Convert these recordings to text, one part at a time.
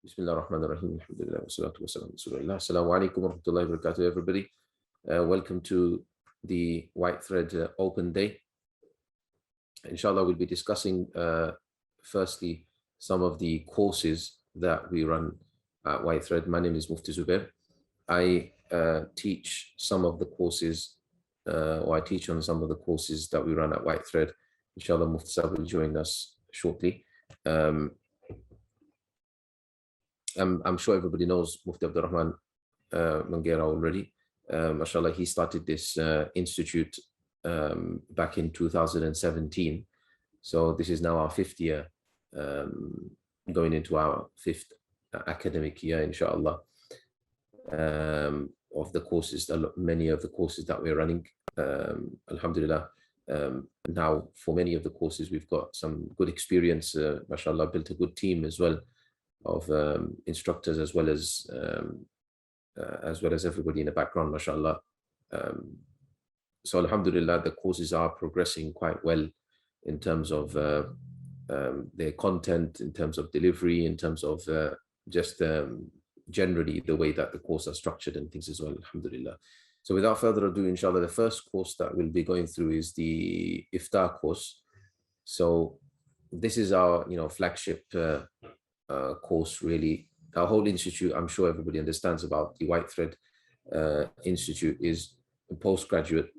Bismillah ar-Rahman ar-Rahim. Alhamdulillah wa salatu wa salam. Assalamu alaikum wa rahmatullahi wa barakatuh, everybody. Welcome to the Whitethread Open Day. Inshallah, we'll be discussing firstly some of the courses that we run at Whitethread. My name is Mufti Zubair. I teach some of the courses, or I teach on some of the courses that we run at Whitethread. Inshallah, Mufti Sahib will join us shortly. I'm sure everybody knows Mufti Abdurrahman Mangera already. Mashallah, he started this institute back in 2017. So this is now our fifth year, going into our fifth academic year, inshallah, of the courses, many of the courses that we're running. Alhamdulillah, now for many of the courses, we've got some good experience, mashallah, built a good team as well of instructors, as well as everybody in the background, mashallah. So alhamdulillah, the courses are progressing quite well in terms of their content, in terms of delivery, in terms of just generally the way that the courses are structured and things as well, alhamdulillah. So without further ado, inshallah, the first course that we'll be going through is the Iftar course. So this is our, flagship course, really. Our whole institute, I'm sure everybody understands about the Whitethread Institute, is postgraduate,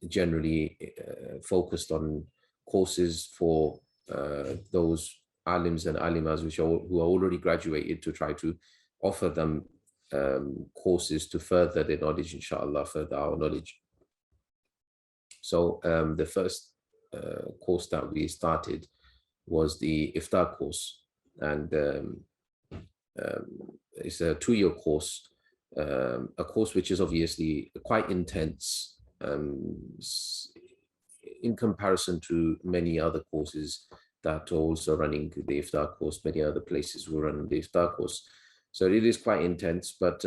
generally focused on courses for those alims and alimas who are already graduated, to try to offer them courses to further their knowledge, inshallah, further our knowledge. So the first course that we started was the Iftar course, and it's a 2-year course, a course which is obviously quite intense in comparison to many other courses that are also running the Iftar course. Many other places will run the Iftar course. So it is quite intense, but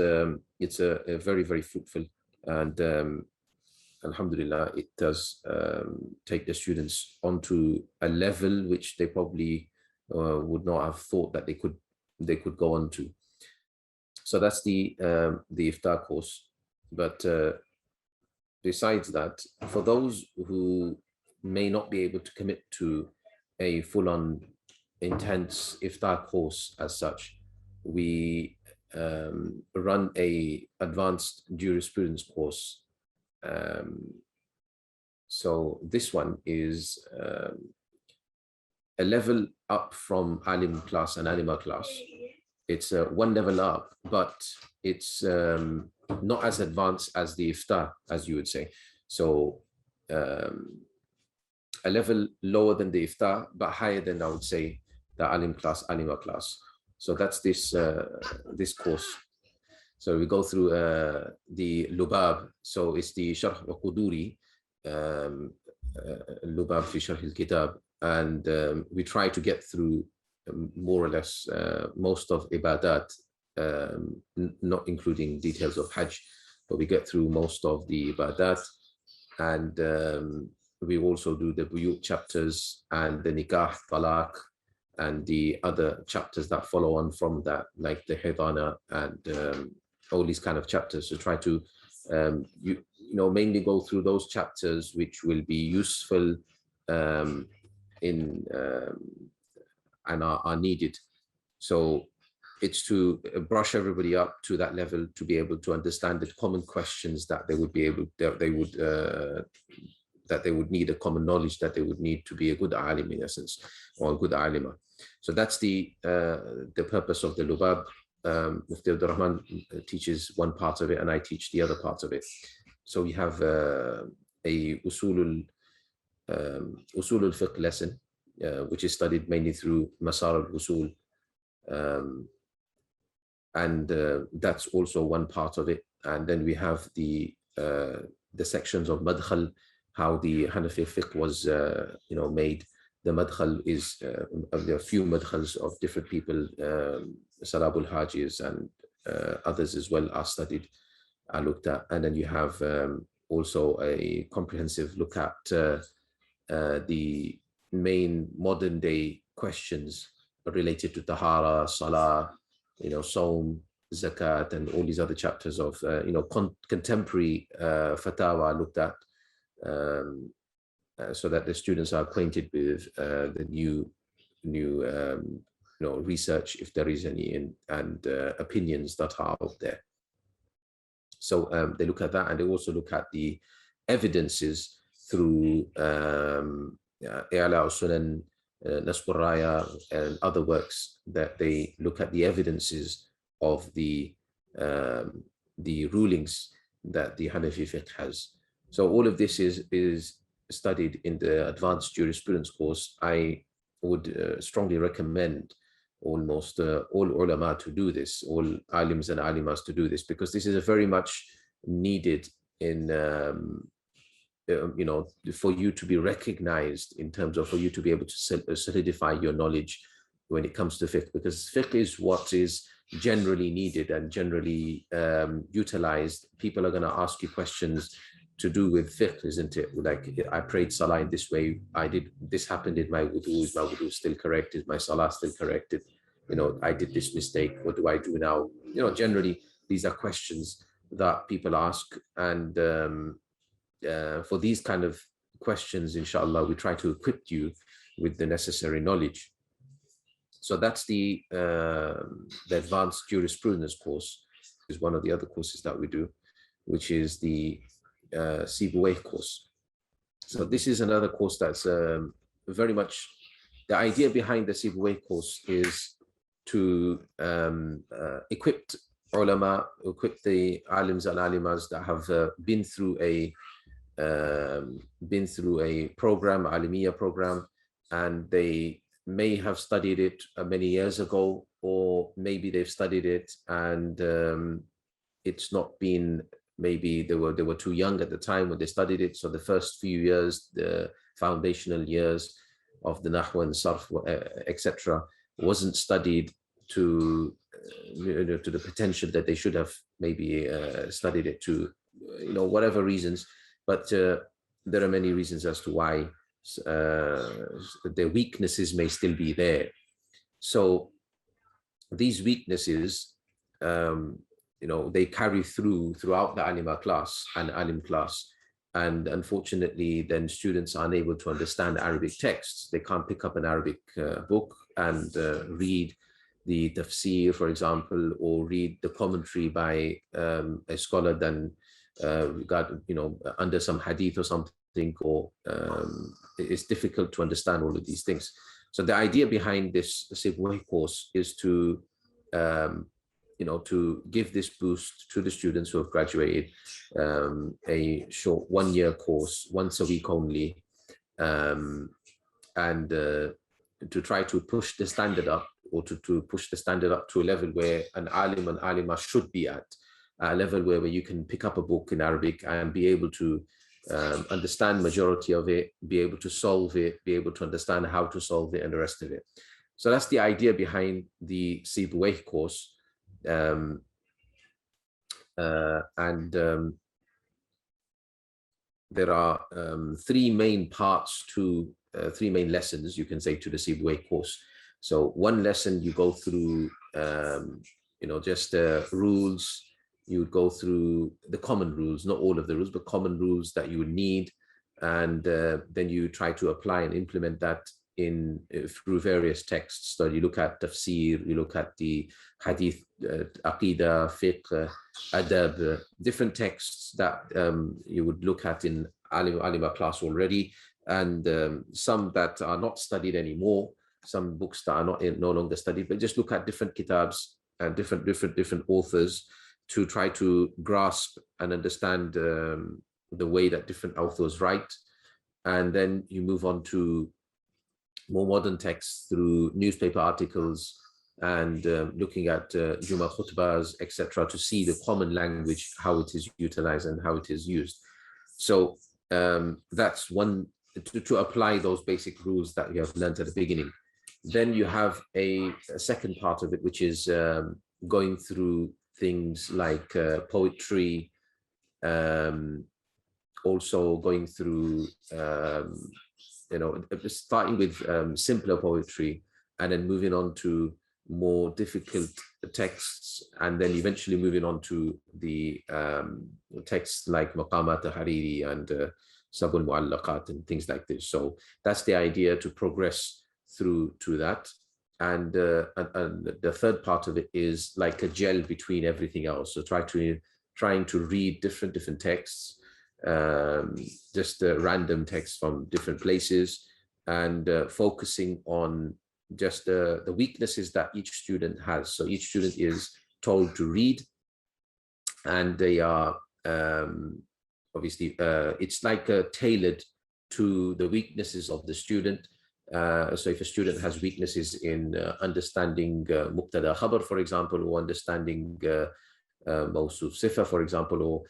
it's a very, very fruitful, and alhamdulillah, it does take the students onto a level which they probably would not have thought that they could go on to. So that's the Iftar course. But besides that, for those who may not be able to commit to a full-on intense Iftar course as such, we run a advanced jurisprudence course. So this one is a level up from alim class and alima class. It's one level up, but it's not as advanced as the Iftar, as you would say. So a level lower than the Iftar, but higher than, I would say, the alim class, alima class. So that's this course. So we go through the Lubab. So it's the Sharh al-Quduri, Lubab fi Sharh al-Kitab. And we try to get through more or less most of Ibadat, not including details of Hajj, but we get through most of the Ibadat. And we also do the Buyut chapters and the Nikah, Talaq, and the other chapters that follow on from that, like the Hidana and all these kind of chapters. So try to mainly go through those chapters which will be useful and are needed. So it's to brush everybody up to that level, to be able to understand the common questions that they would need, a common knowledge that they would need to be a good alim, in essence, or a good alima. So that's the purpose of the Lubab. Mufti Abdurrahman teaches one part of it, and I teach the other part of it. So we have a usul al-fiqh lesson, which is studied mainly through Masar al-Usul, and that's also one part of it. And then we have the sections of Madkhal, how the Hanafi fiqh was made. The Madkhal is there are a few Madkhals of different people, Sarabul Hajis and others as well are studied, are looked at. And then you have also a comprehensive look at the main modern day questions related to tahara, salah, Saum, zakat, and all these other chapters of, contemporary fatawa looked at, so that the students are acquainted with the new research, if there is any, and opinions that are out there. So they look at that, and they also look at the evidences through I'ala Sunan, Nasb al-Raya, and other works, that they look at the evidences of the rulings that the Hanafi fiqh has. So all of this is studied in the advanced jurisprudence course. I would strongly recommend almost all ulama to do this, all alims and alimas to do this, because this is a very much needed in for you to be recognized, in terms of for you to be able to solidify your knowledge when it comes to fiqh, because fiqh is what is generally needed and generally utilized. People are going to ask you questions to do with fiqh, isn't it? Like, I prayed salah in this way, I did this, happened in my wudu, is my wudu still correct, is my salah still corrected, I did this mistake, what do I do now? Generally these are questions that people ask, and for these kind of questions, inshallah, we try to equip you with the necessary knowledge. So that's the advanced jurisprudence course, is one of the other courses that we do, which is the Sibawayh course. So this is another course that's very much, the idea behind the Sibawayh course is to equip ulama, equip the alims and alimas that have been through a program, Alimiyyah program, and they may have studied it many years ago, or maybe they've studied it and it's not been, maybe they were too young at the time when they studied it. So the first few years, the foundational years of the Nahw and Sarf, etc., wasn't studied to the potential that they should have maybe studied it to, whatever reasons. But there are many reasons as to why their weaknesses may still be there. So these weaknesses, they carry throughout the alima class and alim class, and unfortunately then students are unable to understand Arabic texts. They can't pick up an Arabic book and read the tafsir, for example, or read the commentary by a scholar then under some hadith or something, or it's difficult to understand all of these things. So the idea behind this Sibawayh course is to to give this boost to the students who have graduated, a short 1-year course, once a week only, and to try to push the standard up, or to push the standard up to a level where an alim and alima should be at, a level where you can pick up a book in Arabic and be able to understand majority of it, be able to solve it, be able to understand how to solve it, and the rest of it. So that's the idea behind the Sibawayh course. There are 3 main parts to 3 main lessons, you can say, to the Sibawayh course. So one lesson you go through just rules. You would go through the common rules, not all of the rules, but common rules that you would need, and then you try to apply and implement that through various texts. So you look at tafsir, you look at the hadith, aqidah, fiqh, adab, different texts that you would look at in alima class already, and some that are not studied anymore, some books that are no longer studied, but just look at different kitabs and different authors to try to grasp and understand the way that different authors write. And then you move on to more modern texts through newspaper articles and looking at Juma khutbahs, etc., to see the common language, how it is utilized and how it is used. So that's one, to apply those basic rules that you have learned at the beginning. Then you have a second part of it, which is going through things like poetry, also going through, starting with simpler poetry, and then moving on to more difficult texts, and then eventually moving on to the texts like Maqamat al-Hariri and Sabul Mu'allaqat and things like this. So that's the idea, to progress through to that. And the third part of it is like a gel between everything else. So trying to read different texts, just random texts from different places, and focusing on just the weaknesses that each student has. So each student is told to read, and they are obviously it's like tailored to the weaknesses of the student. So if a student has weaknesses in understanding Muqtada Khabar, for example, or understanding Mawsuf Sifa, for example, or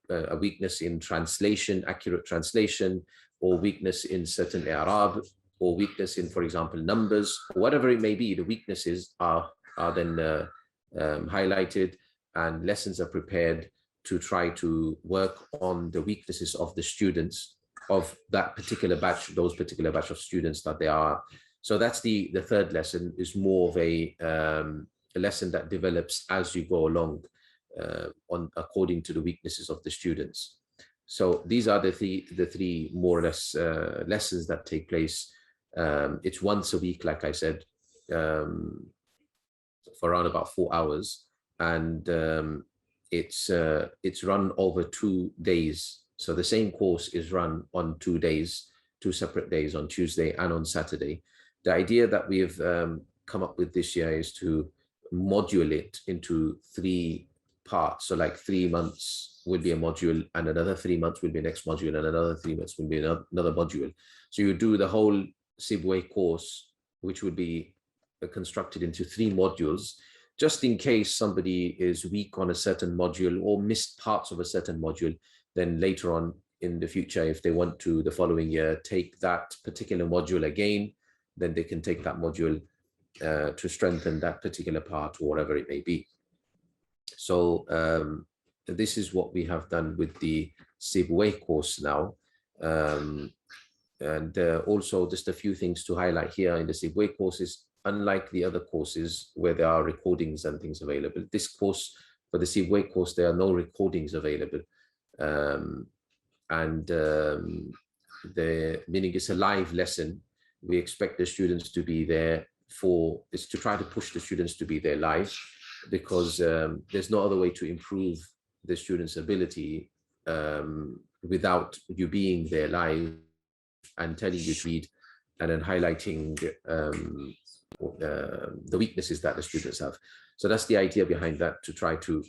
a weakness in translation, accurate translation, or weakness in certain Arab, or weakness in, for example, numbers, whatever it may be, the weaknesses are then highlighted, and lessons are prepared to try to work on the weaknesses of the students of that particular batch, those particular batch of students that they are. So that's the third lesson, is more of a lesson that develops as you go along, according to the weaknesses of the students. So these are the three more or less lessons that take place. It's once a week, like I said, for around about 4 hours, and it's run over 2 days. So the same course is run on 2 days, 2 separate days, on Tuesday and on Saturday. The idea that we have come up with this year is to module it into 3 parts. So like 3 months will be a module, and another 3 months will be next module, and another 3 months will be another module. So you do the whole Sibawayh course, which would be constructed into 3 modules, just in case somebody is weak on a certain module or missed parts of a certain module. Then later on in the future, if they want to the following year take that particular module again, then they can take that module to strengthen that particular part, or whatever it may be. So this is what we have done with the Sibawayh course now. And also just a few things to highlight here in the Sibawayh courses. Unlike the other courses where there are recordings and things available, this course, for the Sibawayh course, there are no recordings available. The meaning it's a live lesson. We expect the students to be there is to try to push the students to be there live, because there's no other way to improve the students' ability without you being there live and telling you to read, and then highlighting the weaknesses that the students have. So that's the idea behind that, to try to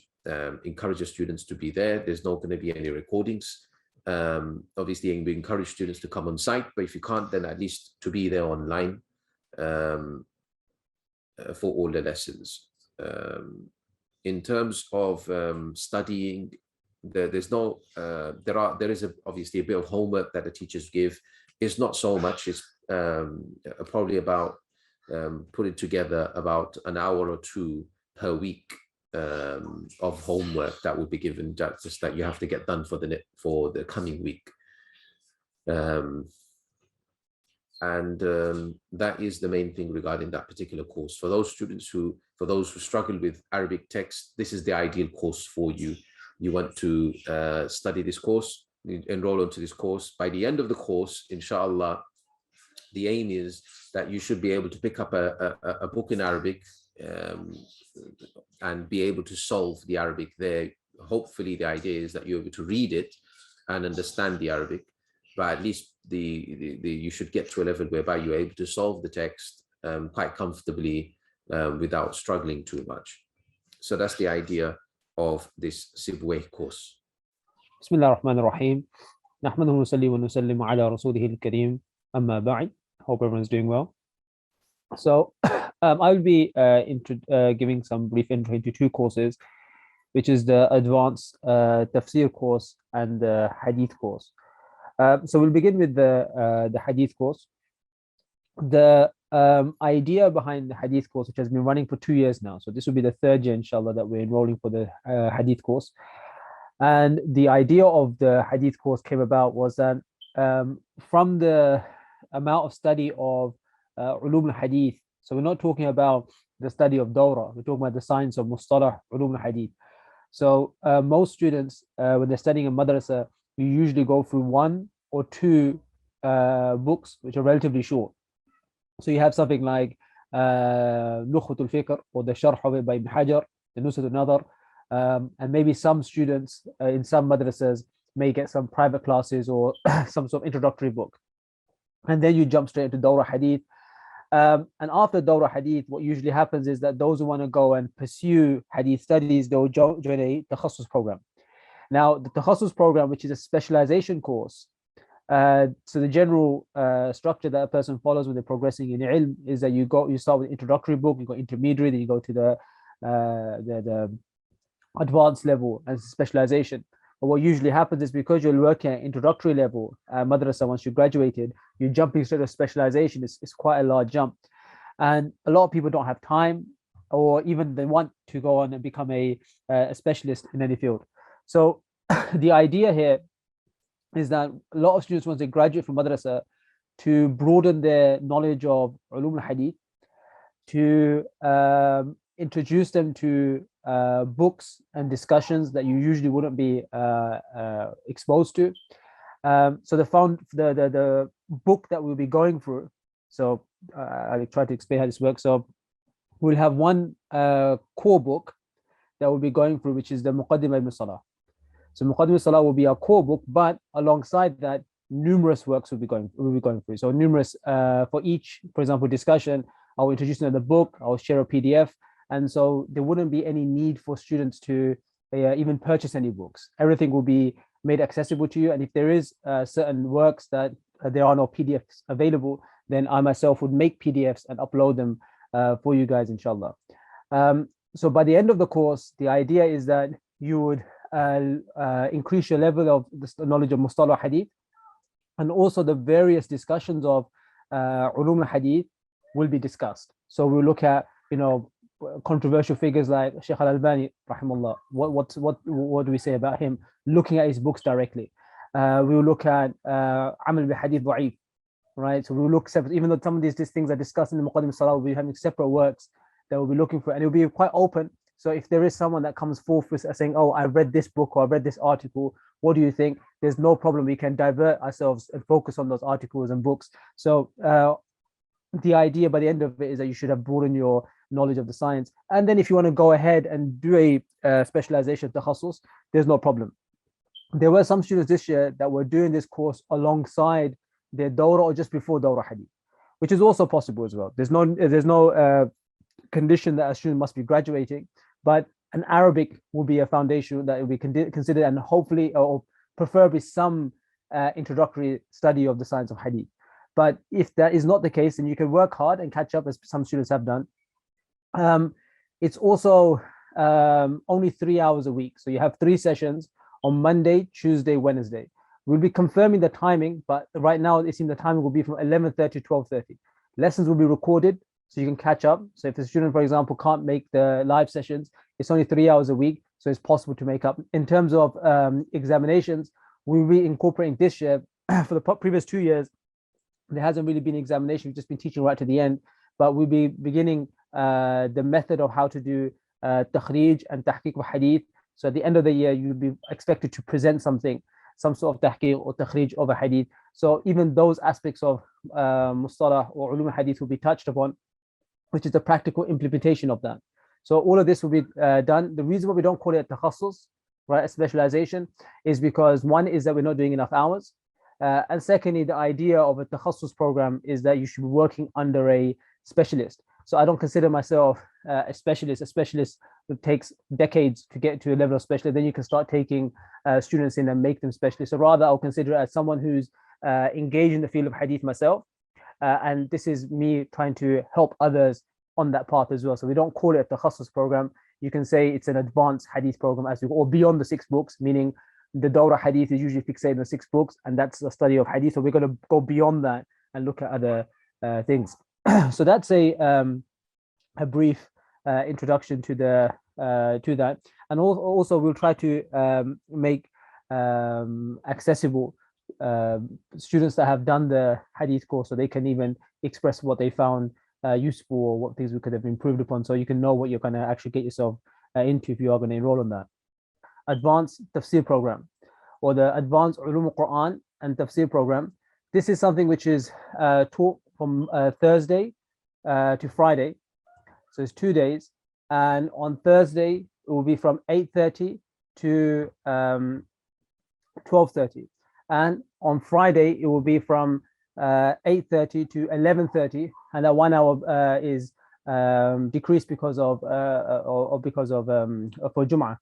encourage the students to be there. There's not going to be any recordings. Obviously, we encourage students to come on site, but if you can't, then at least to be there online for all the lessons. In terms of studying, there is obviously a bit of homework that the teachers give. It's not so much. It's probably about putting together about an hour or 2 per week of homework that would be given, just that you have to get done for the coming week. That is the main thing regarding that particular course. For those who struggle with Arabic text, this is the ideal course for you. You want to study this course, enroll onto this course. By the end of the course, inshallah, the aim is that you should be able to pick up a book in Arabic and be able to solve the Arabic there. Hopefully, the idea is that you're able to read it and understand the Arabic, but at least you should get to a level whereby you're able to solve the text quite comfortably without struggling too much. So that's the idea of this Sibawayh course. Bismillah ar-Rahman ar-Rahim. Nahmaduhu nusalli wa nusallim ala rasulihil kareem. Amma ba'd. Hope everyone's doing well. So I will be giving some brief intro into 2 courses, which is the advanced tafsir course and the hadith course. So we'll begin with the hadith course. The idea behind the hadith course, which has been running for 2 years now, so this will be the 3rd year, inshallah, that we're enrolling for the hadith course. And the idea of the hadith course came about was that from the amount of study of ulum al-hadith, So we're not talking about the study of Dawra. We're talking about the science of Mustalah, Ulum al-Hadith. So most students, when they're studying in madrasa, you usually go through one or two books which are relatively short. So you have something like Nukhatul Fikr or the Sharh of it by Ibn Hajar, the Nusrat al-Nadar, and maybe some students in some madrasas may get some private classes or some sort of introductory book. And then you jump straight into Dawra Hadith. And after Dawra Hadith, what usually happens is that those who want to go and pursue Hadith studies, they'll join a Takhasus program. Now, the Takhasus program, which is a specialization course, so the general structure that a person follows when they're progressing in ilm is that you start with introductory book, you go intermediary, then you go to the advanced level and specialization. But what usually happens is because you're working at introductory level, madrasa, once you graduated, you're jumping straight to specialization. It's quite a large jump. And a lot of people don't have time, or even they want to go on and become a specialist in any field. So the idea here is that a lot of students, once they graduate from madrasa, to broaden their knowledge of ulum al-hadith, to introduce them to books and discussions that you usually wouldn't be exposed to. So the book that we'll be going through. So I'll try to explain how this works. So we'll have one core book that we'll be going through, which is the Muqaddimah ibn Salah. So Muqaddimah Salah will be our core book, but alongside that, numerous works will be going through. So numerous for each, for example, discussion, I'll introduce them to the book, I'll share a PDF, and so there wouldn't be any need for students to even purchase any books. Everything will be made accessible to you, and if there is certain works that there are no PDFs available, then I myself would make PDFs and upload them for you guys, inshallah. So by the end of the course, the idea is that you would increase your level of the knowledge of Mustalah Hadith, and also the various discussions of Ulum al-Hadith will be discussed. So we'll look at, controversial figures like Shaykh al-Albani, rahimahullah. What do we say about him? Looking at his books directly. We will look at Amal bi Hadith Da'if, right? So we will look separate, even though some of these things are discussed in the Muqaddimah Salah, we'll be having separate works that we'll be looking for, and it'll be quite open. So if there is someone that comes forth with saying, oh, I've read this book or I've read this article, what do you think? There's no problem. We can divert ourselves and focus on those articles and books. So the idea by the end of it is that you should have broadened your knowledge of the science. And then if you want to go ahead and do a specialization, takhasus, there's no problem. There were some students this year that were doing this course alongside their Dawra or just before Dawra Hadith, which is also possible as well. There's no condition that a student must be graduating, but an Arabic will be a foundation that will be considered, and hopefully or preferably some introductory study of the science of Hadith. But if that is not the case, then you can work hard and catch up, as some students have done. It's also only 3 hours a week. So you have 3 sessions on Monday, Tuesday, Wednesday. We'll be confirming the timing, but right now it seems the timing will be from 11:30 to 12:30. Lessons will be recorded, so you can catch up. So if a student, for example, can't make the live sessions, it's only 3 hours a week, so it's possible to make up. In terms of examinations, we'll be incorporating this year. For the previous 2 years, there hasn't really been examination. We've just been teaching right to the end, but we'll be beginning the method of how to do takhrij and tahqiq of hadith. So at the end of the year, you'll be expected to present something, some sort of tahqiq or takhrij of a hadith. So even those aspects of mustalah or ulum hadith will be touched upon, which is the practical implementation of that. So all of this will be done. The reason why we don't call it a takhasus, right, a specialization, is because one is that we're not doing enough hours. And secondly, the idea of a takhasus program is that you should be working under a specialist. So I don't consider myself a specialist. A specialist that takes decades to get to a level of specialist. Then you can start taking students in and make them specialists. So rather, I'll consider it as someone who's engaged in the field of hadith myself. And this is me trying to help others on that path as well. So we don't call it a takhasus program. You can say it's an advanced hadith program, or beyond the 6 books, meaning the Dawra Hadith is usually fixated in the 6 books, and that's the study of hadith. So we're going to go beyond that and look at other things. So that's a brief introduction to that, and also we'll try to make accessible students that have done the hadith course, so they can even express what they found useful, or what things we could have improved upon, so you can know what you're going to actually get yourself into if you are going to enroll on that. Advanced Tafsir program, or the Advanced Ulum al-Quran and Tafsir program. This is something which is taught from Thursday to Friday. So it's 2 days. And on Thursday, it will be from 8:30 to 12:30. And on Friday, it will be from 8:30 to 11:30. And that 1 hour is decreased because of for Jum'ah.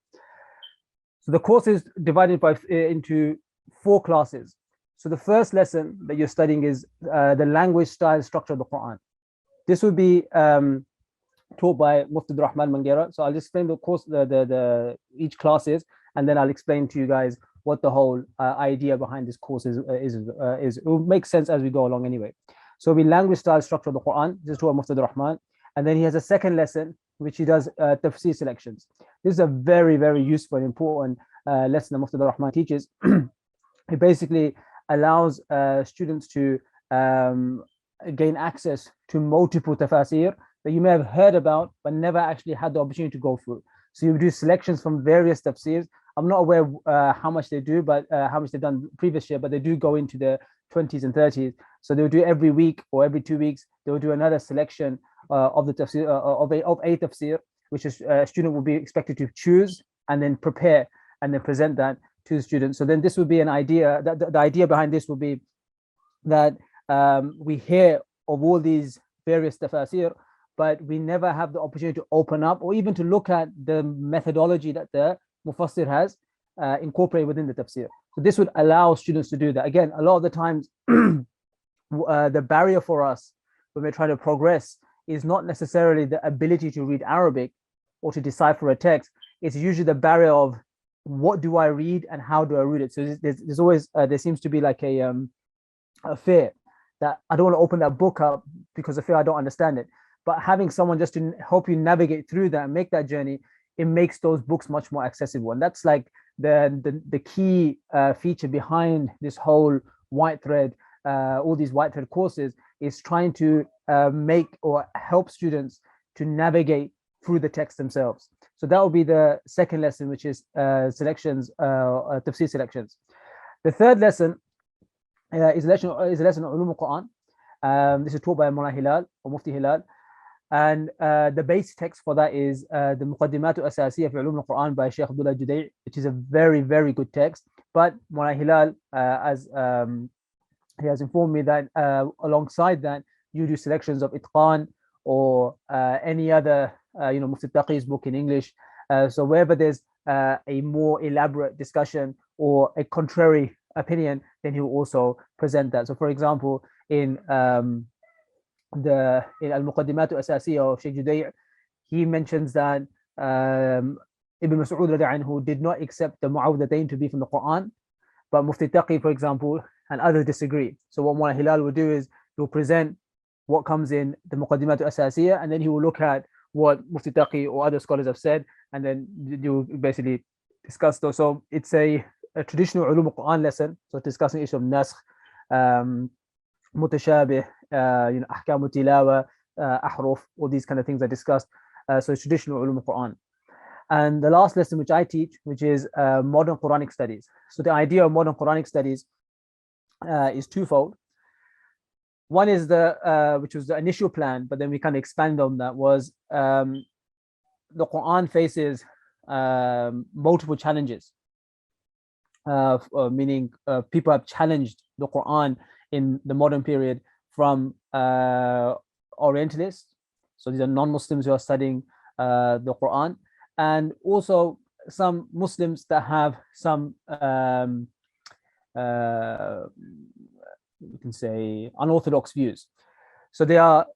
So the course is divided into 4 classes. So the first lesson that you're studying is the language, style, structure of the Quran. This will be taught by Mufti Rahman Mangera. So I'll just explain the course, each class is, and then I'll explain to you guys what the whole idea behind this course is. It will make sense as we go along anyway. So it'll be language, style, structure of the Quran. This is taught by Mufti Rahman. And then he has a second lesson, which he does tafsir selections. This is a very, very useful and important lesson that Mufti Rahman teaches. It basically allows students to gain access to multiple tafsir that you may have heard about, but never actually had the opportunity to go through. So you do selections from various tafsirs. I'm not aware how much they do, but how much they've done previous year, but they do go into the 20s and 30s. So they'll do every week or every 2 weeks, they'll do another selection of the tafsir, of a tafsir, which is a student will be expected to choose and then prepare and then present that to the students. So then this would be an idea, the idea behind this will be that we hear of all these various tafsir, but we never have the opportunity to open up or even to look at the methodology that the Mufassir has incorporated within the tafsir. So this would allow students to do that. Again, a lot of the times, the barrier for us when we're trying to progress is not necessarily the ability to read Arabic or to decipher a text. It's usually the barrier of what do I read and how do I read it. So there's always, there seems to be like a fear that I don't want to open that book up because I fear I don't understand it. But having someone just to help you navigate through that and make that journey, it makes those books much more accessible. And that's like the key feature behind this whole Whitethread, all these Whitethread courses, is trying to make or help students to navigate through the text themselves. So that will be the second lesson, which is selections, tafsir selections. The third lesson is a lesson on Ulum al-Quran. This is taught by Mullah Hilal or Mufti Hilal. And the base text for that is the Muqaddimatu Asasiyya fi Ulum al-Quran by Sheikh Abdullah Judai, which is a very, very good text. But Mullah Hilal, as he has informed me that alongside that, you do selections of Itqan or any other, Mufti Taqi's book in English. So wherever there's a more elaborate discussion or a contrary opinion, then he will also present that. So for example, in Al-Muqaddimatu Asasiyya of Sheikh Judai, he mentions that Ibn Mas'ud anhu did not accept the Mu'awwidhatayn to be from the Quran, but Mufti Taqi, for example, and others disagree. So what Mullah Hilal will do is he'll present what comes in the Muqaddimatu Asasiyya, and then he will look at what Mufti Taqi or other scholars have said, and then you basically discuss those. So it's a traditional Ulum al-Quran lesson, so discussing issue of Naskh, Mutashabih, Ahkam Tilawa, Ahruf, all these kind of things are discussed. So it's traditional Ulum al-Quran. And the last lesson which I teach, which is modern Quranic studies. So the idea of modern Quranic studies is twofold. One is which was the initial plan, but then we kind of expand on that, was the Quran faces multiple challenges, meaning people have challenged the Quran in the modern period from Orientalists. So these are non-Muslims who are studying the Quran, and also some Muslims that have some you can say unorthodox views. So they are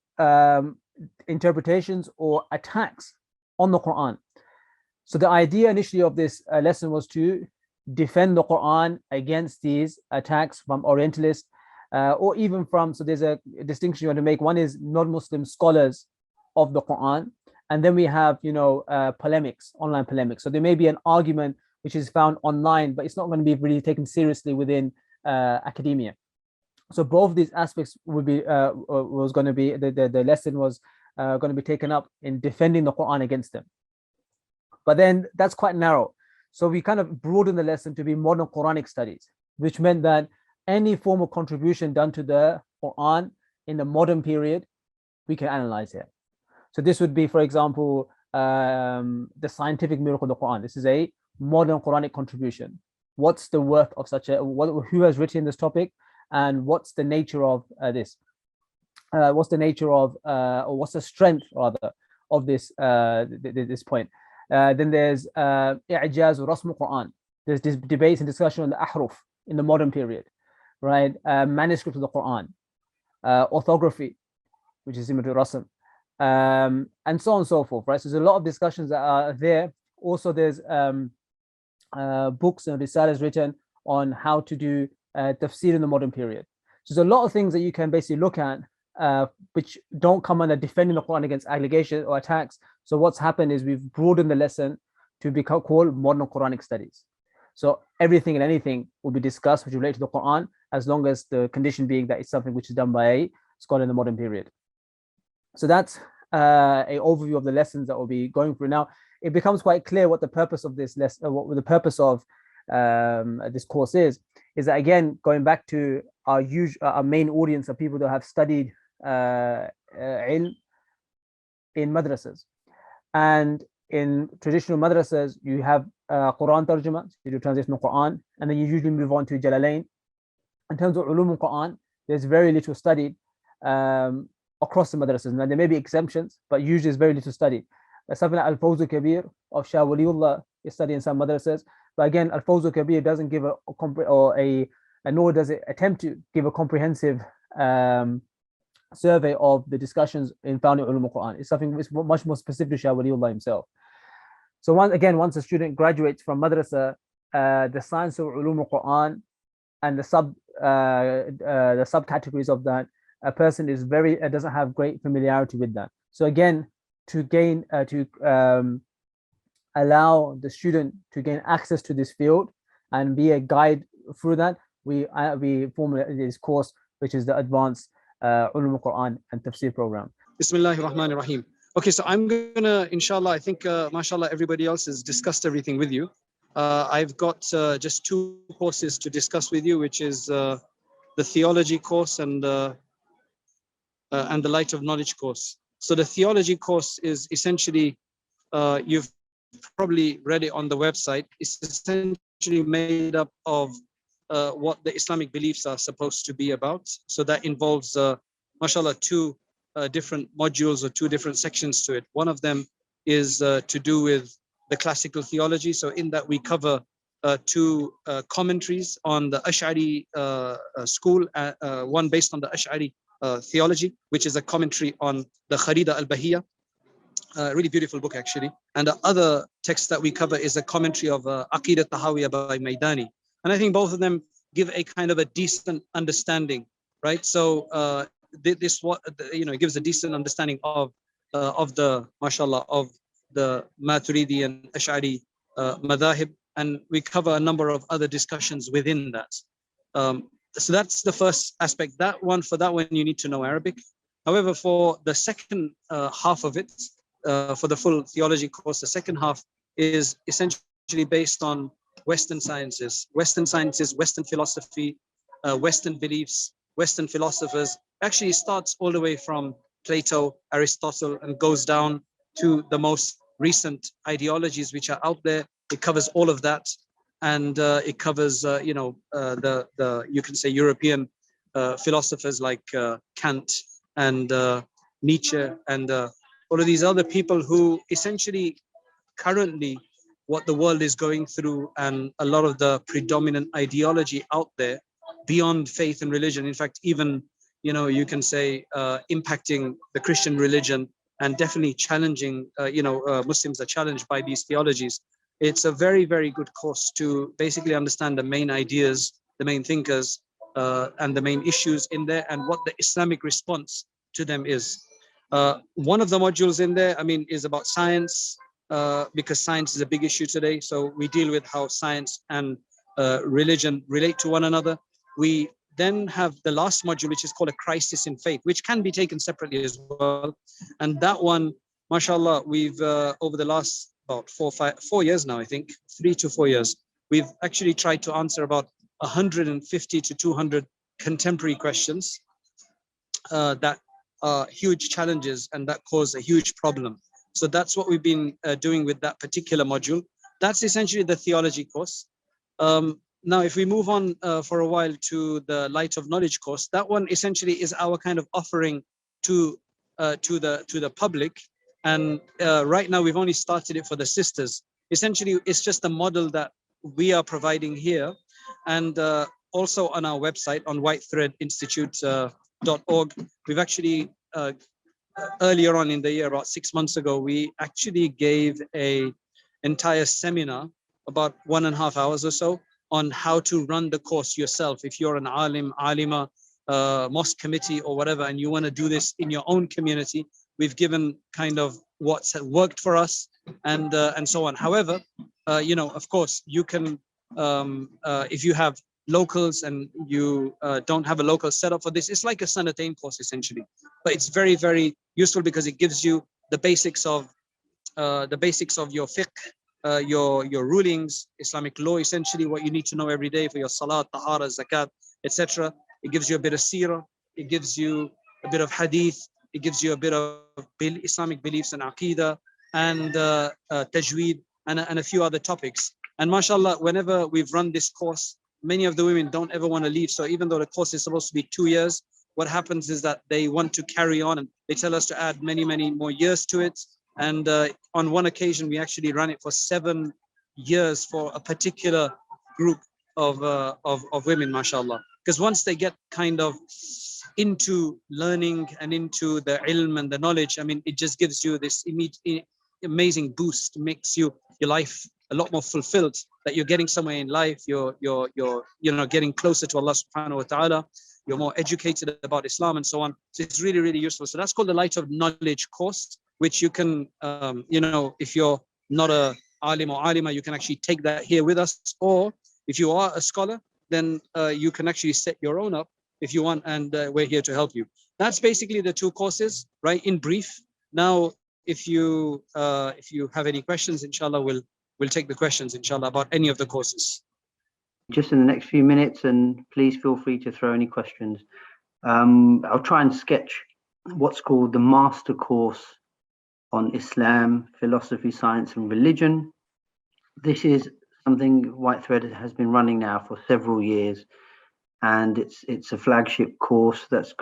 interpretations or attacks on the Quran. So the idea initially of this lesson was to defend the Quran against these attacks from Orientalists, or even from, so there's a distinction you want to make. One is non-Muslim scholars of the Quran, and then we have, polemics, online polemics. So there may be an argument which is found online, but it's not going to be really taken seriously within academia. So both these aspects would be was going to be the lesson was going to be taken up in defending the Quran against them. But then that's quite narrow. So we kind of broadened the lesson to be modern Quranic studies, which meant that any form of contribution done to the Quran in the modern period, we can analyze it. So this would be, for example, the scientific miracle of the Quran. This is a modern Quranic contribution. What's the worth of such a, who has written this topic, and what's the nature of this? What's the nature of, or what's the strength rather of this this point? Then there's i'jaz or rasm Quran. There's this debates and discussion on the ahruf in the modern period, right? Manuscript of the Quran, orthography, which is similar to rasm, and so on and so forth, right? So there's a lot of discussions that are there. Also, there's books and risalas written on how to do tafsir in the modern period. So there's a lot of things that you can basically look at, which don't come under defending the Quran against allegations or attacks. So what's happened is we've broadened the lesson to become called modern Quranic studies. So everything and anything will be discussed which relate to the Quran, as long as the condition being that it's something which is done by a scholar in the modern period. So that's a overview of the lessons that we'll be going through. Now, it becomes quite clear what the purpose of this lesson, what the purpose of this course is that, again, going back to our main audience of people that have studied ilm in madrasas. And in traditional madrasas, you have Quran tarjuma, so you do translation of Quran, and then you usually move on to Jalalain. In terms of ulum al-Quran, there's very little studied across the madrasas. Now, there may be exemptions, but usually there's very little studied. Something like Al-Fawz al-Kabir of Shah Waliullah is studied in some madrasas. But again, Al-Fawz al-Kabir doesn't give nor does it attempt to give a comprehensive survey of the discussions found in ulum al-Quran. It's something which is much more specific to Shah Waliullah himself. So once a student graduates from madrasa, the science of ulum al-Quran and the subcategories of that, a person is doesn't have great familiarity with that. So again, to gain allow the student to gain access to this field and be a guide through that, we formulate this course, which is the advanced ulum al-Quran and tafsir program. Bismillahir Rahmanir Rahim. Okay, so I'm gonna, inshallah, I think, mashallah, everybody else has discussed everything with you. I've got just two courses to discuss with you, which is the Theology course and the Light of Knowledge course. So the Theology course is essentially, you've probably read it on the website. It's essentially made up of what the Islamic beliefs are supposed to be about. So that involves, mashallah, two different modules or two different sections to it. One of them is to do with the classical theology. So in that we cover two commentaries on the Ash'ari school, one based on the Ash'ari theology, which is a commentary on the Kharida al-Bahiyya, really beautiful book actually. And the other text that we cover is a commentary of Aqidat Tahawiyya by Maidani. And I think both of them give a kind of a decent understanding, right? So this gives a decent understanding of the, mashallah, of the Maturidi and Ash'ari madhahib, and we cover a number of other discussions within that. So that's the first aspect. For that one you need to know Arabic. However, for the second half of it, for the full theology course, the second half is essentially based on Western sciences, Western philosophy, Western beliefs, Western philosophers. Actually, it starts all the way from Plato, Aristotle, and goes down to the most recent ideologies which are out there. It covers all of that, and it covers, you can say European philosophers like Kant and Nietzsche and all of these other people who essentially currently what the world is going through and a lot of the predominant ideology out there beyond faith and religion. In fact, even, you can say impacting the Christian religion and definitely challenging, Muslims are challenged by these theologies. It's a very, very good course to basically understand the main ideas, the main thinkers, and the main issues in there and what the Islamic response to them is. One of the modules in there, is about science, because science is a big issue today. So we deal with how science and religion relate to one another. We then have the last module, which is called a crisis in faith, which can be taken separately as well. And that one, mashallah, we've over the last about 4 years now, I think 3 to 4 years, we've actually tried to answer about 150 to 200 contemporary questions that are huge challenges and that cause a huge problem. So that's what we've been doing with that particular module. That's essentially the theology course. Now, if we move on for a while to the Light of Knowledge course, that one essentially is our kind of offering to the public. And right now, we've only started it for the sisters. Essentially, it's just a model that we are providing here, and also on our website on Whitethread Institute.org. We've actually earlier on in the year, about 6 months ago, we actually gave a entire seminar, about 1.5 hours or so, on how to run the course yourself. If you're an alim, alima, mosque committee or whatever, and you want to do this in your own community, we've given kind of what's worked for us and so on. However, you know, of course, you can, if you have locals and you don't have a local setup for this, it's like a Sanatain course essentially, but it's very, very useful because it gives you the basics of your fiqh, your rulings, Islamic law, essentially what you need to know every day for your salat, tahara, zakat, etc. It gives you a bit of seerah, it gives you a bit of hadith, it gives you a bit of Islamic beliefs and aqidah and tajweed and a few other topics. And mashallah, whenever we've run this course, many of the women don't ever want to leave. So even though the course is supposed to be 2 years, what happens is that they want to carry on and they tell us to add many, many more years to it. And on one occasion, we actually ran it for 7 years for a particular group of women, mashallah. Because once they get kind of into learning and into the ilm and the knowledge, I mean, it just gives you this amazing boost, makes your life a lot more fulfilled, that you're getting somewhere in life, you're getting closer to Allah subhanahu wa ta'ala, you're more educated about Islam and so on. So it's really, really useful. So that's called the Light of Knowledge course, which you can, if you're not a alim or alima, you can actually take that here with us. Or if you are a scholar, then you can actually set your own up if you want, and we're here to help you. That's basically the 2 courses, right, in brief. Now, if you have any questions, inshallah, we'll take the questions, inshallah, about any of the courses. Just in the next few minutes, and please feel free to throw any questions. I'll try and sketch what's called the Master Course on Islam, Philosophy, Science and Religion. This is something Whitethread has been running now for several years, and it's a flagship course that's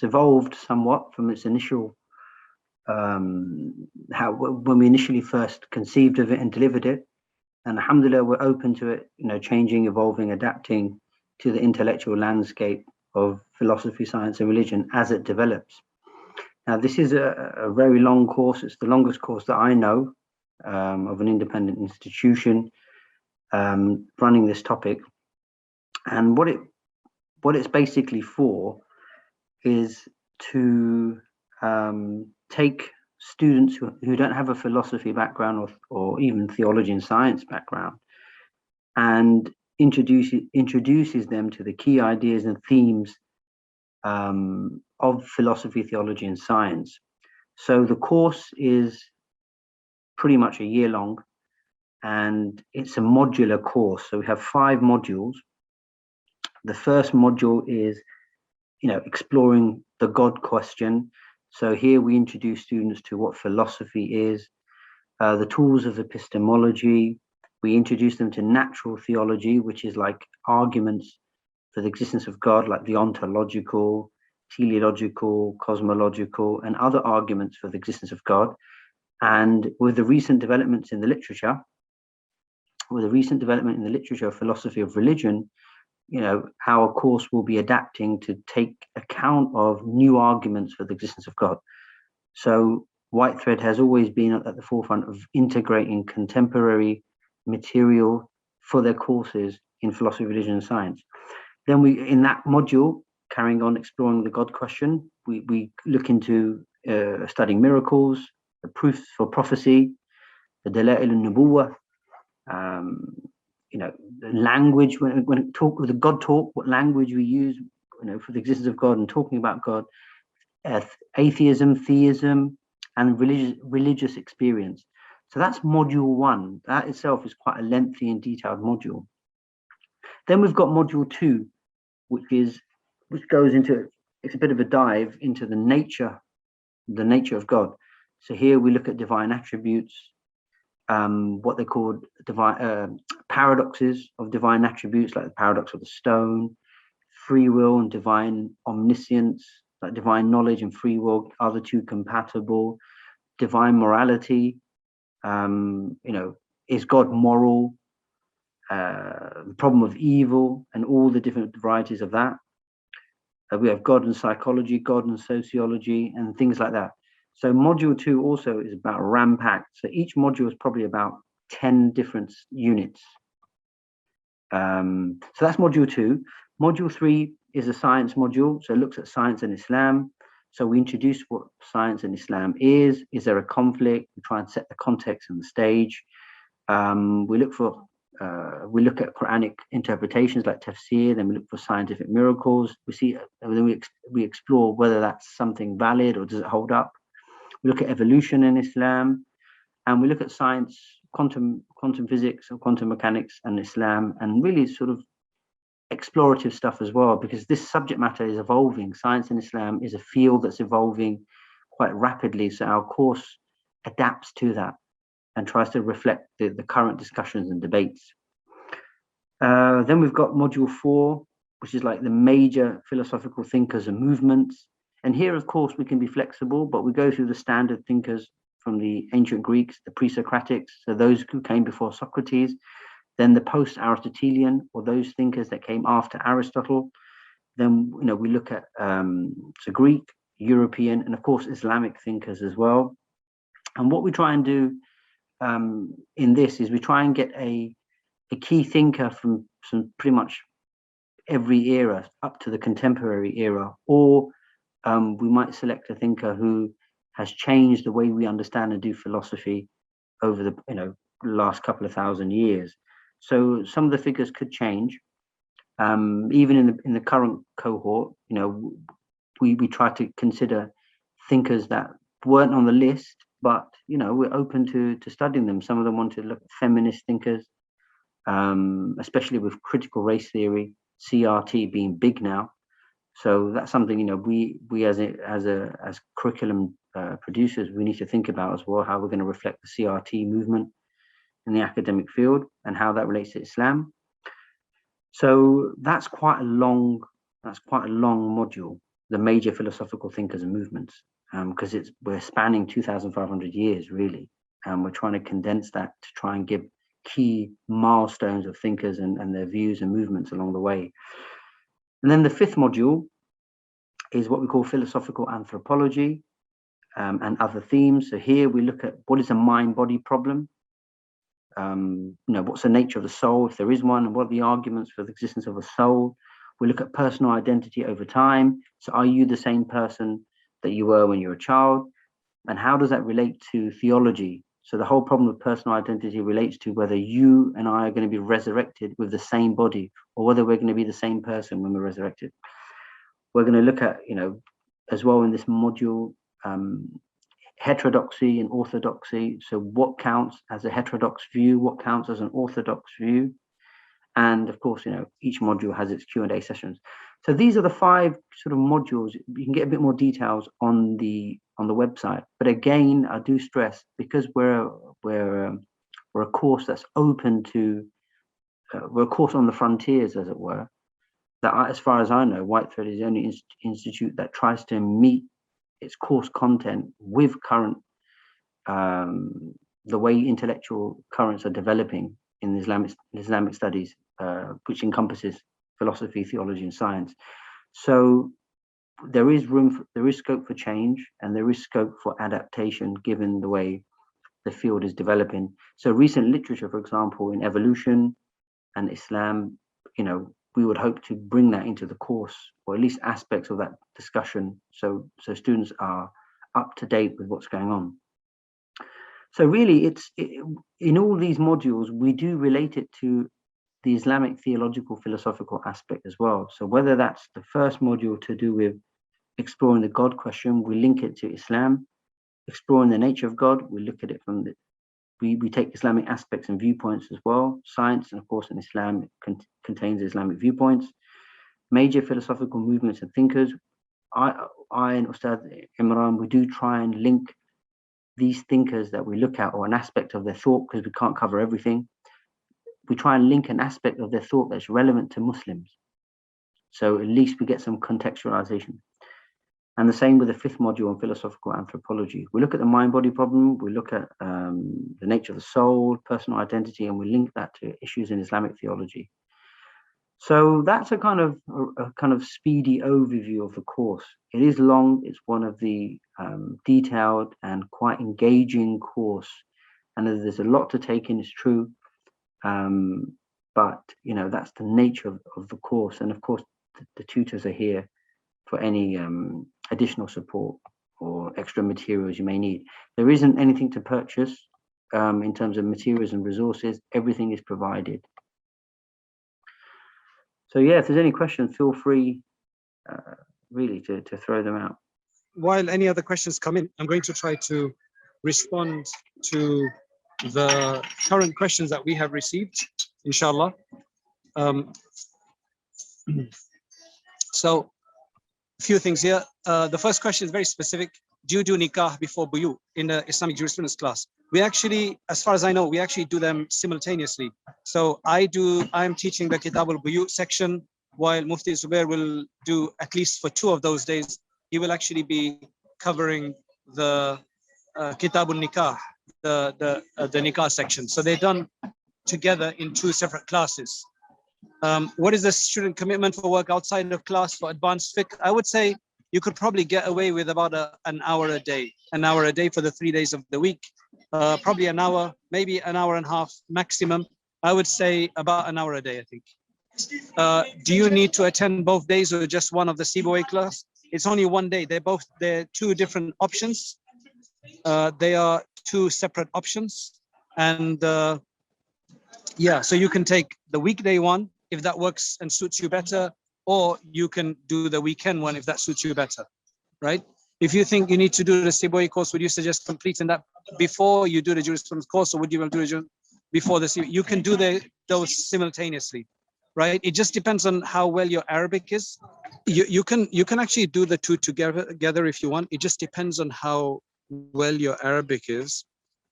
evolved somewhat from its initial when we initially first conceived of it and delivered it. And alhamdulillah, we're open to it, changing, evolving, adapting to the intellectual landscape of philosophy, science and religion as it develops. Now, this is a very long course. It's the longest course that I know of an independent institution running this topic. And what it's basically for is to take students who don't have a philosophy background or even theology and science background, and introduces them to the key ideas and themes of philosophy, theology and science. So the course is pretty much a year long, and it's a modular course. So we have 5 modules. The first module is, exploring the God question. So here we introduce students to what philosophy is, the tools of epistemology. We introduce them to natural theology, which is like arguments for the existence of God, like the ontological, teleological, cosmological, and other arguments for the existence of God. And with the recent developments in the literature, of philosophy of religion, our course will be adapting to take account of new arguments for the existence of God. So Whitethread has always been at the forefront of integrating contemporary material for their courses in philosophy, religion and science. Then in that module, carrying on exploring the God question, we look into studying miracles, the proofs for prophecy, the Dala'il al-Nubuwwah, the language, when talk with the God talk, what language we use, for the existence of God and talking about God, atheism, theism, and religious experience. So that's module 1. That itself is quite a lengthy and detailed module. Then we've got module 2, which goes into, it's a bit of a dive into the nature of God. So here we look at divine attributes, what they call divine paradoxes of divine attributes, like the paradox of the stone, free will and divine omniscience, like divine knowledge and free will, are the two compatible? Divine morality, is God moral? The problem of evil and all the different varieties of that. We have God and psychology, God and sociology, and things like that. So module 2 also is about RAM-packed. So each module is probably about 10 different units. So that's module 2. Module 3 is a science module. So it looks at science and Islam. So we introduce what science and Islam is. Is there a conflict? We try and set the context and the stage. We look at Quranic interpretations like tafsir. Then we look for scientific miracles. Then we explore whether that's something valid or does it hold up. We look at evolution in Islam, and we look at science, quantum physics or quantum mechanics and Islam, and really sort of explorative stuff as well, because this subject matter is evolving. Science in Islam is a field that's evolving quite rapidly, so our course adapts to that and tries to reflect the current discussions and debates. Then we've got module 4, which is like the major philosophical thinkers and movements. And here, of course, we can be flexible, but we go through the standard thinkers from the ancient Greeks, the pre-Socratics, so those who came before Socrates, then the post-Aristotelian, or those thinkers that came after Aristotle. Then, we look at so Greek, European, and of course, Islamic thinkers as well. And what we try and do in this is we try and get a key thinker from pretty much every era up to the contemporary era, or we might select a thinker who has changed the way we understand and do philosophy over the last couple of thousand years. So some of the figures could change. Even in the current cohort, we try to consider thinkers that weren't on the list, but we're open to studying them. Some of them want to look at feminist thinkers, especially with critical race theory, CRT being big now. So that's something we as curriculum producers, we need to think about as well, how we're going to reflect the CRT movement in the academic field and how that relates to Islam. So that's quite a long module, the major philosophical thinkers and movements, because we're spanning 2,500 years really, and we're trying to condense that to try and give key milestones of thinkers and their views and movements along the way. And then the 5th module is what we call philosophical anthropology and other themes. So here we look at what is a mind-body problem. What's the nature of the soul, if there is one, and what are the arguments for the existence of a soul. We look at personal identity over time. So are you the same person that you were when you were a child? And how does that relate to theology? So the whole problem of personal identity relates to whether you and I are going to be resurrected with the same body, or whether we're going to be the same person when we're resurrected. We're going to look at, as well in this module, heterodoxy and orthodoxy. So what counts as a heterodox view? What counts as an orthodox view? And of course, each module has its Q&A sessions. So these are the 5 sort of modules. You can get a bit more details on the website. But again, I do stress, because we're a course that's open to, we're a course on the frontiers, as it were, that as far as I know, Whitethread is the only institute that tries to meet its course content with current, the way intellectual currents are developing in Islamic studies, which encompasses philosophy, theology, and science. So there is scope for change, and there is scope for adaptation given the way the field is developing. So recent literature, for example, in evolution and Islam, we would hope to bring that into the course, or at least aspects of that discussion, so students are up to date with what's going on. So really, in all these modules, we do relate it to the Islamic theological philosophical aspect as well. So whether that's the first module to do with exploring the God question, we link it to Islam. Exploring the nature of God, we look at it from the, we take Islamic aspects and viewpoints as well. Science, and of course in Islam, contains Islamic viewpoints. Major philosophical movements and thinkers. I and Ustad Imran, we do try and link these thinkers that we look at, or an aspect of their thought, because we can't cover everything. We try and link an aspect of their thought that's relevant to Muslims. So at least we get some contextualization. And the same with the fifth module on philosophical anthropology. We look at the mind-body problem, we look at the nature of the soul, personal identity, and we link that to issues in Islamic theology. So that's a kind of speedy overview of the course. It is long. It's one of the detailed and quite engaging course, and there's a lot to take in. It's true, but you know, that's the nature of the course. And of course, the tutors are here for any additional support or extra materials you may need. There isn't anything to purchase in terms of materials and resources. Everything is provided. So yeah, if there's any questions, feel free really to throw them out. While any other questions come in, I'm going to try to respond to the current questions that we have received, inshallah. So a few things here. The first question is very specific. Do you do nikah before buyu in the Islamic jurisprudence class? We actually, as far as I know, we actually do them simultaneously. So I'm teaching the Kitab al-Buyu section, while Mufti Zubair will do, at least for 2 of those days, he will actually be covering the Kitab al-Nikah, the Nikah section. So they're done together in 2 separate classes. What is the student commitment for work outside of class for advanced fiqh? I would say you could probably get away with about an hour a day for the 3 days of the week. Probably an hour, maybe an hour and a half maximum. I would say about an hour a day, I think. Do you need to attend both days or just one of the Sibawayh class? It's only one day. They're 2 different options. They are 2 separate options. And yeah, so you can take the weekday one if that works and suits you better, or you can do the weekend one if that suits you better, right? If you think you need to do the Sibawayh course, would you suggest completing that before you do the jurisprudence course, or would you do it before the Sibawayh? You can do those simultaneously, right? It just depends on how well your Arabic is. You can actually do the 2 together if you want. It just depends on how well your Arabic is.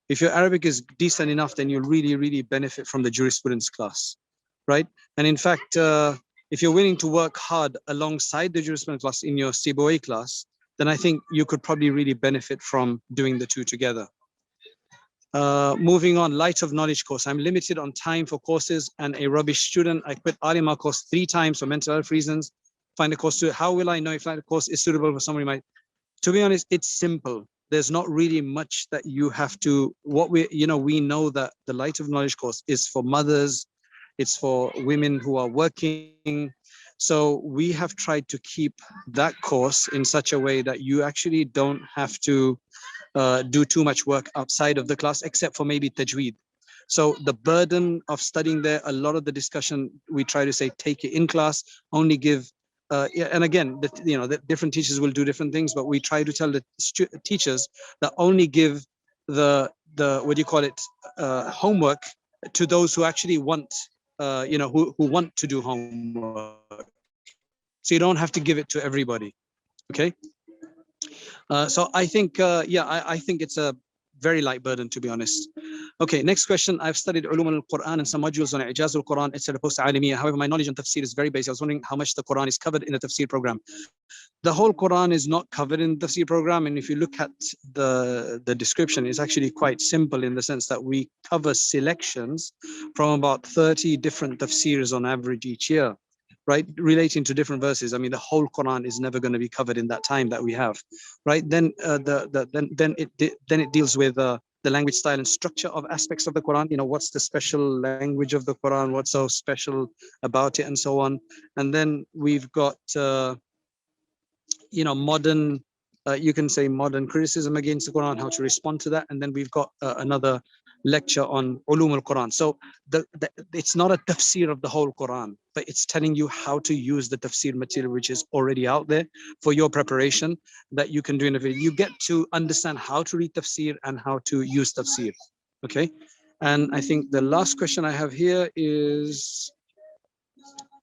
If your Arabic is decent enough, then you'll really, really benefit from the jurisprudence class, right? And in fact, if you're willing to work hard alongside the jurisprudence class in your Sibawayh class, then I think you could probably really benefit from doing the 2 together. Moving on, light of knowledge course. I'm limited on time for courses and a rubbish student. I quit Alimiyyah course 3 times for mental health reasons. Find a course to, how will I know if that course is suitable for somebody? To be honest, it's simple. There's not really much that you have to, we know that the light of knowledge course is for mothers, it's for women who are working. So we have tried to keep that course in such a way that you actually don't have to do too much work outside of the class, except for maybe tajweed. So the burden of studying there, a lot of the discussion, we try to say, take it in class, only give, and again, the different teachers will do different things, but we try to tell the teachers that only give the homework to those who actually want, who want to do homework. So you don't have to give it to everybody, okay? So I think, I think it's a very light burden, to be honest. Okay, next question. I've studied Ulum al-Quran and some modules on Ijaz al-Quran, etc. Post-Graduate Alimiyyah. However, my knowledge on tafsir is very basic. I was wondering how much the Quran is covered in the tafsir program. The whole Quran is not covered in the tafsir program, and if you look at the description, it's actually quite simple in the sense that we cover selections from about 30 different tafsirs on average each year, right, relating to different verses. I mean, the whole Quran is never going to be covered in that time that we have, right? Then it deals with the language, style, and structure of aspects of the Quran. What's the special language of the Quran? What's so special about it, and so on. And then we've got modern, you can say modern criticism against the Quran, how to respond to that. And then we've got another lecture on ulum al-Quran. So it's not a tafsir of the whole Quran, but it's telling you how to use the tafsir material which is already out there for your preparation that you can do in a video. You get to understand how to read tafsir and how to use tafsir. Okay. And I think the last question I have here is,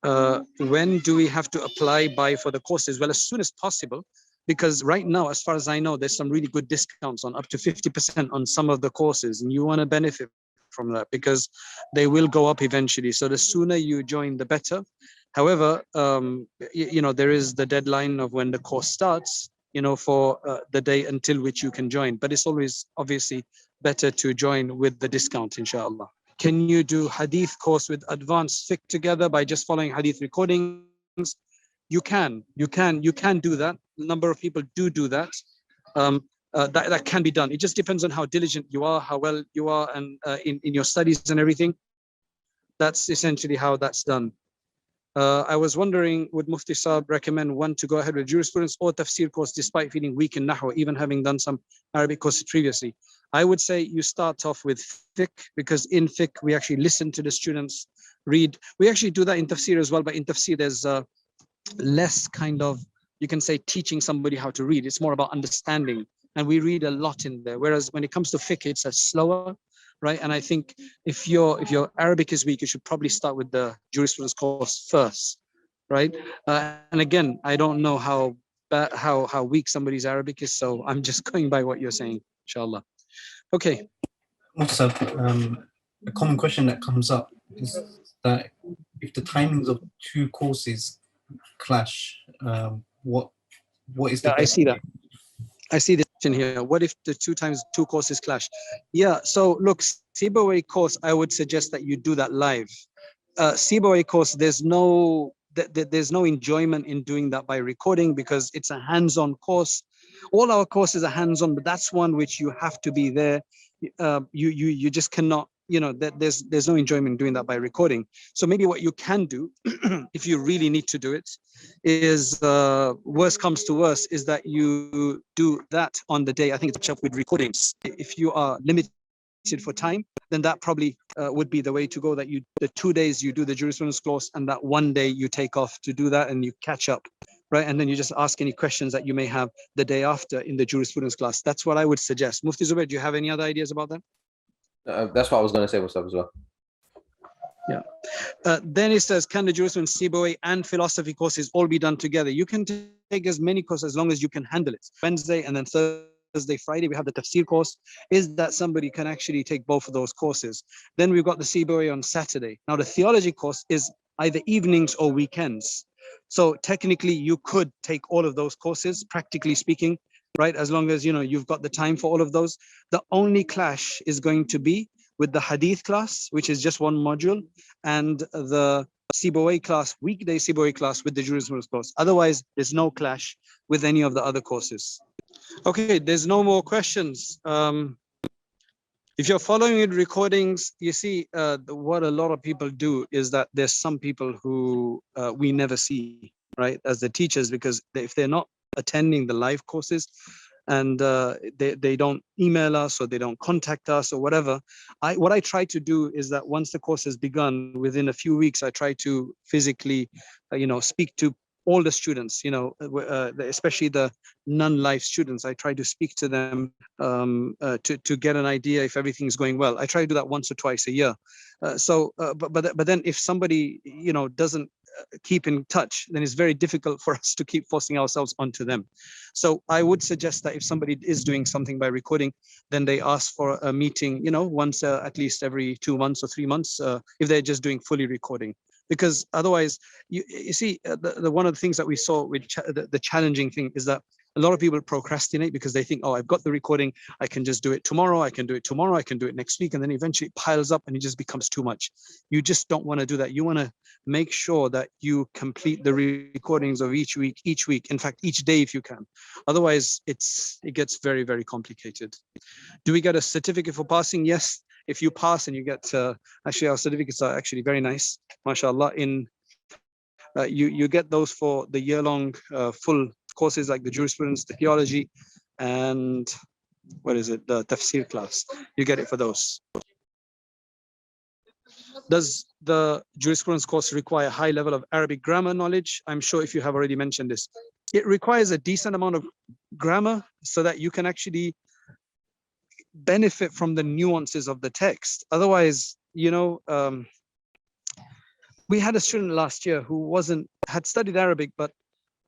when do we have to apply by for the courses? Well, as soon as possible, because right now, as far as I know, there's some really good discounts on up to 50% on some of the courses, and you want to benefit from that because they will go up eventually. So the sooner you join, the better. However, there is the deadline of when the course starts, for the day until which you can join. But it's always obviously better to join with the discount, inshallah. Can you do hadith course with advanced fiqh together by just following hadith recordings? You can do that. A number of people do that. That can be done. It just depends on how diligent you are, how well you are, and in your studies and everything. That's essentially how that's done. I was wondering, would Mufti Saab recommend one to go ahead with jurisprudence or tafsir course despite feeling weak in Nahwa, even having done some Arabic courses previously? I would say you start off with fiqh, because in fiqh, we actually listen to the students read. We actually do that in tafsir as well, but in tafsir, there's less kind of, you can say, teaching somebody how to read. It's more about understanding, and we read a lot in there. Whereas when it comes to fiqh, it's a slower, right? And I think if your Arabic is weak, you should probably start with the jurisprudence course first, right? And again, I don't know how weak somebody's Arabic is, so I'm just going by what you're saying, inshallah. Okay. Also, a common question that comes up is that if the timings of two courses clash, what is the? Yeah, I see that. I see this in here. What if the two courses clash? Yeah. So look, Sibawayh course, I would suggest that you do that live. Sibawayh course, there's no enjoyment in doing that by recording because it's a hands-on course. All our courses are hands-on, but that's one which you have to be there. You just cannot, there's no enjoyment in doing that by recording. So maybe what you can do, if you really need to do it, is worst comes to worst, is that you do that on the day. I think it's up with recordings. If you are limited for time, then that probably would be the way to go, that the 2 days you do the jurisprudence course and that 1 day you take off to do that and you catch up, right? And then you just ask any questions that you may have the day after in the jurisprudence class. That's what I would suggest. Mufti Zubair, do you have any other ideas about that? That's what I was going to say myself as well. Yeah. Then it says, can the jurisprudence, Sibawayh, and philosophy courses all be done together? You can take as many courses as long as you can handle it. Wednesday and then Thursday, Friday, we have the tafsir course. Is that somebody can actually take both of those courses? Then we've got the Sibawayh on Saturday. Now the theology course is either evenings or weekends. So technically you could take all of those courses, practically speaking, right? As long as, you've got the time for all of those. The only clash is going to be with the hadith class, which is just one module, and the Sibawayh class, weekday Sibawayh class with the jurisprudence course. Otherwise, there's no clash with any of the other courses. Okay, there's no more questions. If you're following with recordings, you see what a lot of people do is that there's some people who we never see, right, as the teachers, because if they're not attending the live courses and they don't email us or they don't contact us or whatever, what I try to do is that once the course has begun, within a few weeks, I try to physically, speak to all the students, especially the non-live students. I try to speak to them to get an idea if everything's going well. I try to do that once or twice a year. But then if somebody, doesn't keep in touch, then it's very difficult for us to keep forcing ourselves onto them. So I would suggest that if somebody is doing something by recording, then they ask for a meeting, once at least every 2 months or 3 months, if they're just doing fully recording. Because otherwise, you see, the one of the things that we saw with the challenging thing is that a lot of people procrastinate because they think, oh, I've got the recording, I can just do it tomorrow, I can do it tomorrow, I can do it next week, and then eventually it piles up and it just becomes too much. You just don't want to do that. You want to make sure that you complete the recordings of each week, in fact, each day if you can. Otherwise, it gets very, very complicated. Do we get a certificate for passing? Yes. If you pass and you get, actually our certificates are actually very nice, mashallah. You get those for the year-long full courses like the jurisprudence, the theology, and what is it, the tafsir class. You get it for those. Does the jurisprudence course require a high level of Arabic grammar knowledge? I'm sure if you have already mentioned this. It requires a decent amount of grammar so that you can actually benefit from the nuances of the text. Otherwise, you know, we had a student last year who had studied Arabic, but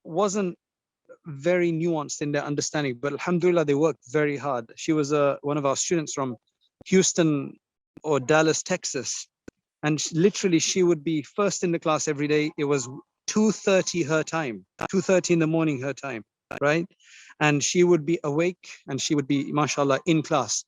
wasn't very nuanced in their understanding. But alhamdulillah, they worked very hard. She was one of our students from Houston or Dallas, Texas. And literally, she would be first in the class every day. It was 2:30 her time, 2:30 in the morning her time, right? And she would be awake and she would be, mashallah, in class.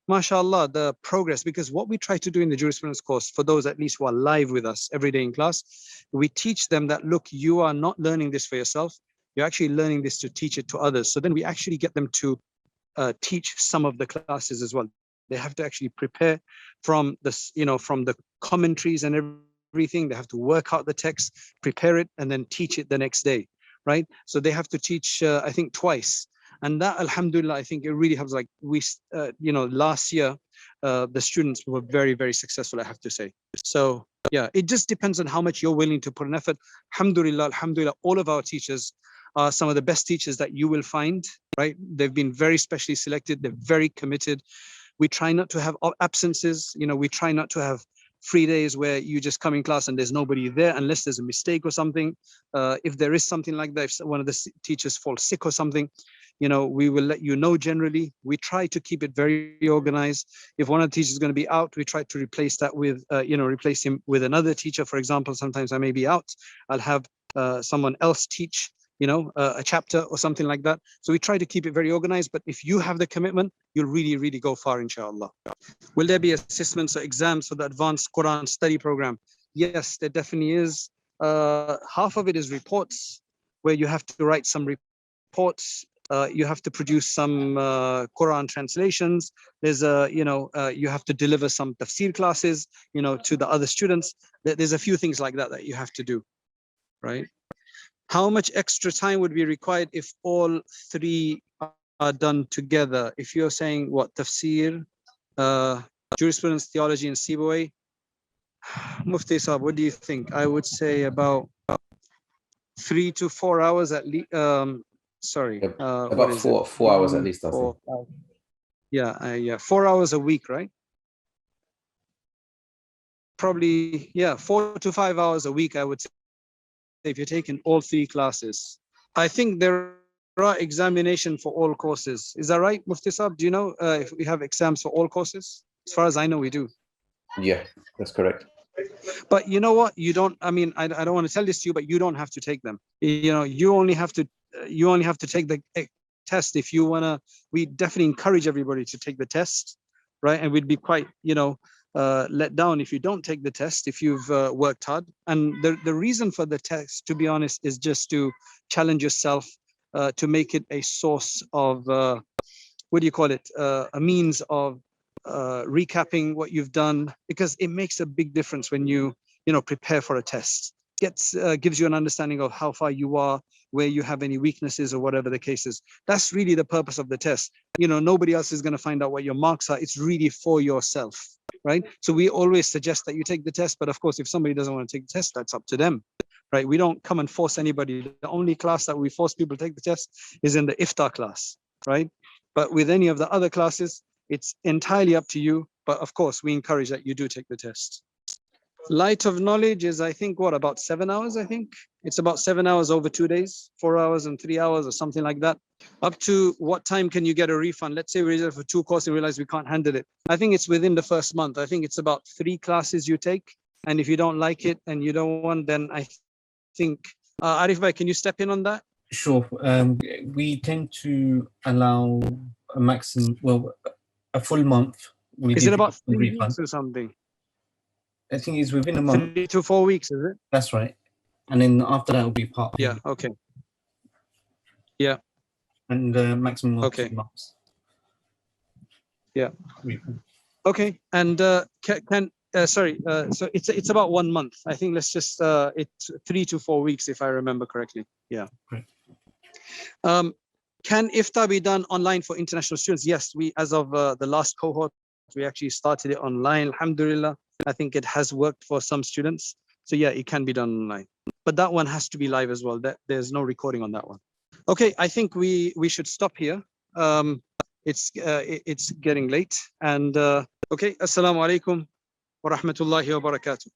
Mashallah, the progress, because what we try to do in the jurisprudence course, for those at least who are live with us every day in class, we teach them that, look, you are not learning this for yourself. You're actually learning this to teach it to others. So then we actually get them to teach some of the classes as well. They have to actually prepare from this, you know, from the commentaries and everything. They have to work out the text, prepare it, and then teach it the next day, right? So they have to teach, I think, twice. And that, alhamdulillah, I think it really helps. Like we, you know, last year, the students were very, very successful, I have to say. So yeah, it just depends on how much you're willing to put an effort. Alhamdulillah, alhamdulillah, all of our teachers are some of the best teachers that you will find, right? They've been very specially selected. They're very committed. We try not to have absences. You know, we try not to have free days where you just come in class and there's nobody there unless there's a mistake or something. If there is something like that, if one of the teachers falls sick or something, you know, we will let you know generally. We try to keep it very organized. If one of the teachers is going to be out, we try to replace that with, you know, replace him with another teacher. For example, sometimes I may be out. I'll have someone else teach, you know, a chapter or something like that. So we try to keep it very organized. But if you have the commitment, you'll really, really go far, inshallah. Will there be assessments or exams for the advanced Quran study program? Yes, there definitely is. Half of it is reports, where you have to write some reports. You have to produce some Quran translations. There's you know, you have to deliver some tafsir classes, you know, to the other students. There's a few things like that that you have to do, right? How much extra time would be required if all three are done together? If you're saying what, tafsir, jurisprudence, theology, and Sibawayh, Mufti Saab, what do you think? I would say about 3 to 4 hours at least. Sorry, about 4 hours at least, I think. Yeah, 4 hours a week, right? Probably, yeah, 4 to 5 hours a week, I would say, if you're taking all three classes. I think there are examinations for all courses. Is that right, Mufti Saab? Do you know if we have exams for all courses? As far as I know, we do. Yeah, that's correct. But you know what? You don't. I mean, I don't want to tell this to you, but you don't have to take them. You know, you only have to take the test if you wanna. We definitely encourage everybody to take the test, right? And we'd be quite, you know, let down if you don't take the test, if you've worked hard. And the reason for the test, to be honest, is just to challenge yourself, to make it a source of what do you call it? A means of recapping what you've done, because it makes a big difference when you know, prepare for a test. Gives you an understanding of how far you are, where you have any weaknesses or whatever the case is. That's really the purpose of the test. You know, nobody else is going to find out what your marks are. It's really for yourself, right? So we always suggest that you take the test, but of course, if somebody doesn't want to take the test, that's up to them, right? We don't come and force anybody. The only class that we force people to take the test is in the Iftar class, right? But with any of the other classes, it's entirely up to you. But of course, we encourage that you do take the test. Light of knowledge is, I think, what, about 7 hours? I think it's about 7 hours over 2 days, 4 hours and 3 hours or something like that. Up to what time can you get a refund? Let's say we reserve for 2 courses and realize we can't handle it. I think it's within the first month. I think it's about 3 classes you take. And if you don't like it and you don't want, then I think, Arif Bhai, can you step in on that? Sure. We tend to allow a maximum, well, a full month. Is it about 3 weeks or something? I think it's within a month. 3 to 4 weeks, is it? That's right. And then after that will be part. Yeah. Okay. Yeah. And maximum of 2 months. Yeah. Refund. Okay. And sorry. So it's about 1 month. I think let's just it's 3 to 4 weeks if I remember correctly. Yeah. Great. Can iftar be done online for international students? Yes, we, as of the last cohort, we actually started it online. Alhamdulillah, I think it has worked for some students. So yeah, it can be done online, but that one has to be live as well. There's no recording on that one. Okay, I think we should stop here. It's getting late, and okay, assalamu alaikum wa rahmatullahi wa barakatuh.